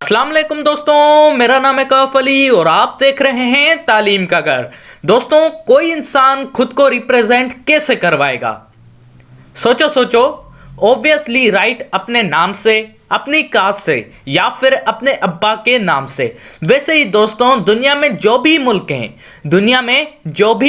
अस्सलाम वालेकुम दोस्तों, मेरा नाम है कैफ अली और आप देख रहे हैं तालीम का घर। दोस्तों, कोई इंसान खुद को रिप्रेजेंट कैसे करवाएगा? सोचो सोचो। ऑब्वियसली राइट, अपने नाम से, अपनी कास्ट से या फिर अपने अब्बा के नाम से। वैसे ही दोस्तों, दुनिया में जो भी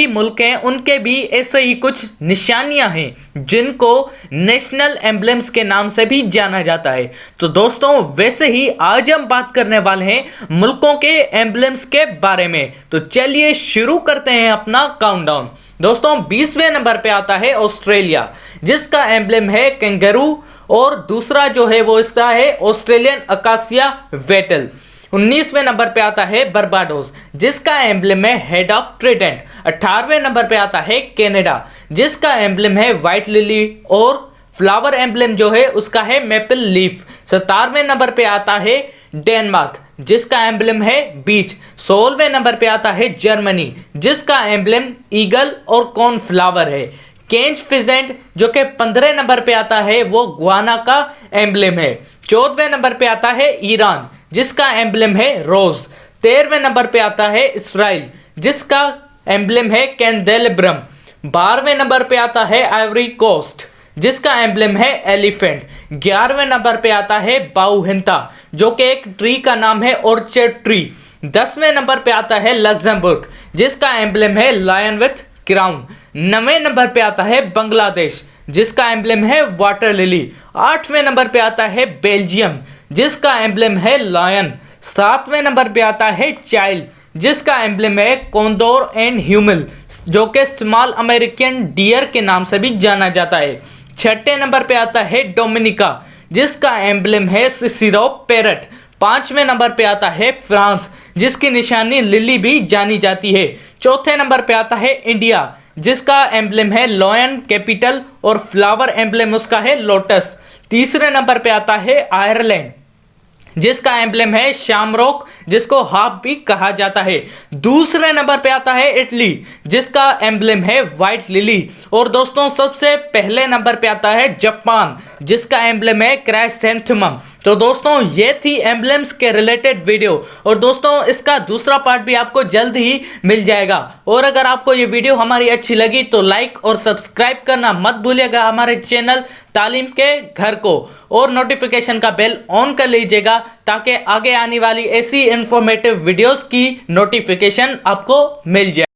मुल्क हैं उनके भी ऐसे ही कुछ निशानियां हैं जिनको नेशनल एम्बलम्स के नाम से भी जाना जाता है। तो दोस्तों, वैसे ही आज हम बात करने वाले हैं मुल्कों के एम्बलम्स के बारे में। तो चलिए शुरू करते हैं अपना काउंटडाउन। दोस्तों, 20वें नंबर पे आता है ऑस्ट्रेलिया, जिसका एम्बलम है कैंगरू, और दूसरा जो है वो इसका है ऑस्ट्रेलियन अकासिया वेटल। 19वें नंबर पे आता है बर्बाडोस, जिसका एम्बलम है हेड ऑफ ट्राइडेंट। 18वें नंबर पे आता है कनाडा, जिसका एम्बलम है व्हाइट लिली, और फ्लावर एम्बलम जो है उसका है मेपल लीफ। 17वें नंबर पे आता है डेनमार्क, जिसका एम्बलम है बीच। 16वें नंबर पे आता है जर्मनी, जिसका एम्बलम ईगल और कॉर्नफ्लावर है। केंच फिजेंट जो कि 15 नंबर पे आता है वो गुआना का एम्बलम है। 14वें नंबर पे आता है ईरान, जिसका एम्बलम है रोज। 13वें नंबर पे आता है इसराइल, जिसका एम्बलम है कैंडेलेब्रम। 12वें नंबर पे आता है आइवरी कोस्ट, जिसका एम्बलम है एलिफेंट। 11वें नंबर पे आता है बाउहिंता, जो कि एक ट्री का नाम है, ऑर्चर्ड ट्री। 10वें नंबर पे आता है लग्जमबर्ग, जिसका एम्बलम है लायन विथ क्राउन। 9वें नंबर पे आता है बांग्लादेश, जिसका एम्बलम है वाटर लिली। 8वें नंबर पे आता है बेल्जियम, जिसका एम्बलम है लायन। 7वें नंबर पे आता है चाइल्ड, जिसका एम्बलम है कॉन्डोर एंड ह्यूमिल, जो कि स्मॉल अमेरिकन डियर के नाम से भी जाना जाता है। 6ठे नंबर पे आता है डोमिनिका, जिसका एम्बलम है सिसिरो पैरट। 5वें नंबर पे आता है फ्रांस, जिसकी निशानी लिली भी जानी जाती है। 4थे नंबर पे आता है इंडिया, जिसका एम्बलम है लॉयन कैपिटल, और फ्लावर एम्बलम उसका है लोटस। 3रे नंबर पे आता है आयरलैंड, जिसका एम्बलम है शामरोक, जिसको हाफ भी कहा जाता है। 2रे नंबर पे आता है इटली, जिसका एम्बलम है व्हाइट लिली। और दोस्तों, सबसे पहले नंबर पे आता है जापान, जिसका एम्बलम है क्राइसेंथेमम। तो दोस्तों, ये थी एम्बलम्स के रिलेटेड वीडियो, और दोस्तों इसका दूसरा पार्ट भी आपको जल्द ही मिल जाएगा। और अगर आपको ये वीडियो हमारी अच्छी लगी तो लाइक और सब्सक्राइब करना मत भूलिएगा हमारे चैनल तालीम के घर को, और नोटिफिकेशन का बेल ऑन कर लीजिएगा ताकि आगे आने वाली ऐसी इंफॉर्मेटिव वीडियोस की नोटिफिकेशन आपको मिल जाए।